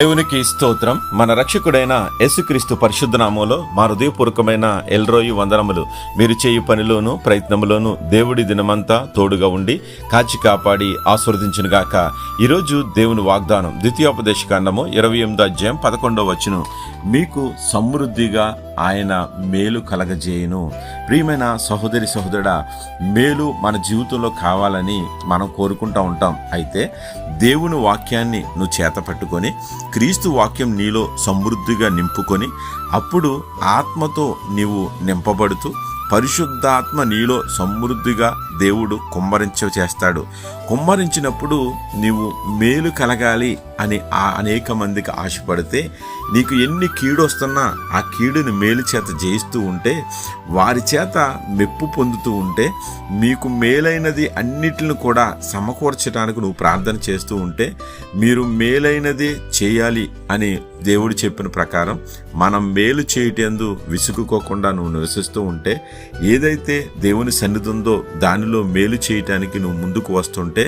దేవునికి స్తోత్రం. మన రక్షకుడైన యేసుక్రీస్తు పరిశుద్ధ నామములో మా హృదయపూర్వకమైన ఎల్రోయి వందనములు. మీరు చేయు పనిలోను ప్రయత్నములోను దేవుడి దినమంతా తోడుగా ఉండి కాచి కాపాడి ఆశీర్వదించునుగాక. ఈరోజు దేవుని వాగ్దానం ద్వితీయోపదేశకాండము 28వ అధ్యాయం 11వ వచనం. మీకు సమృద్ధిగా ఆయన మేలు కలగజేయును. ప్రియమైన సహోదరి సహోదరుడా, మేలు మన జీవితంలో కావాలని మనం కోరుకుంటూ ఉంటాం. అయితే దేవుని వాక్యాన్ని నువ్వు చేత పట్టుకొని క్రీస్తు వాక్యం నీలో సమృద్ధిగా నింపుకొని అప్పుడు ఆత్మతో నీవు నింపబడుతూ పరిశుద్ధాత్మ నీలో సమృద్ధిగా దేవుడు కుమ్మరించేస్తాడు. కుమ్మరించినప్పుడు నీవు మేలు కలగాలి అని అనేక మందికి ఆశపడితే నీకు ఎన్ని కీడు వస్తున్నా ఆ కీడుని మేలు చేత జయిస్తూ ఉంటే, వారి చేత మెప్పు పొందుతూ ఉంటే, మీకు మేలైనది అన్నిటిని కూడా సమకూర్చడానికి నువ్వు ప్రార్థన చేస్తూ ఉంటే, మీరు మేలైనది చేయాలి అని దేవుడు చెప్పిన ప్రకారం మనం మేలు చేయటందు విసుగుకోకుండా నువ్వు నివసిస్తూ ఉంటే, ఏదైతే దేవుని సన్నిధి ఉందో దానిలో మేలు చేయటానికి నువ్వు ముందుకు వస్తుంటే,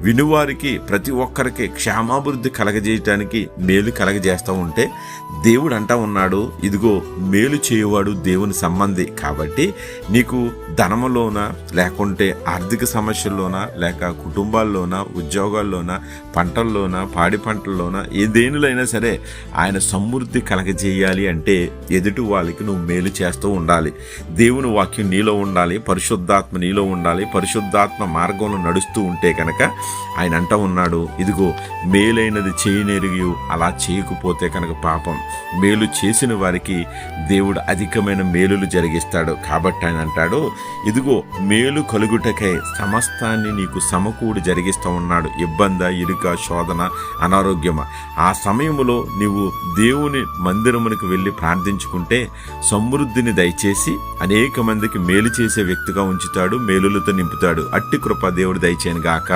వినువారికి ప్రతి ఒక్కరికి క్షేమాభివృద్ధి కలగజేయటానికి మేలు కలగజేస్తూ ఉంటే, దేవుడు అంటా ఉన్నాడు, ఇదిగో మేలు చేయువాడు దేవుని సంబంధి. కాబట్టి నీకు ధనములోన, లేకుంటే ఆర్థిక సమస్యల్లోనా, లేక కుటుంబాల్లోనా, ఉద్యోగాల్లోనా, పంటల్లోనా, పాడి పంటల్లోనా, ఏ దేనిలైనా సరే ఆయన సమృద్ధి కలగజేయాలి అంటే ఎదుటి వాళ్ళకి నువ్వు మేలు చేస్తూ ఉండాలి. దేవుని వాక్యం నీలో ఉండాలి, పరిశుద్ధాత్మ నీలో ఉండాలి. పరిశుద్ధాత్మ మార్గంలో నడుస్తూ ఉంటే కనుక ఆయన అంటా ఉన్నాడు, ఇదిగో మేలైనది చేయనెరిగి అలా చేయకపోతే కనుక పాపం. మేలు చేసిన వారికి దేవుడు అధికమైన మేలులు జరిగిస్తాడు. కాబట్టి ఆయన అంటాడు, ఇదిగో మేలు కలుగుటకై సమస్తాన్ని నీకు సమకూడి జరిగిస్తూ ఉన్నాడు. ఇబ్బంది, ఇరుక, శోధన, అనారోగ్యమ, ఆ సమయంలో నీవు దేవుని మందిరమునికి వెళ్ళి ప్రార్థించుకుంటే సమృద్ధిని దయచేసి అనేక మందికి మేలు చేసే వ్యక్తిగా ఉంచుతాడు, మేలులతో నింపుతాడు. అట్టి కృప దేవుడు దయచేయను గాక.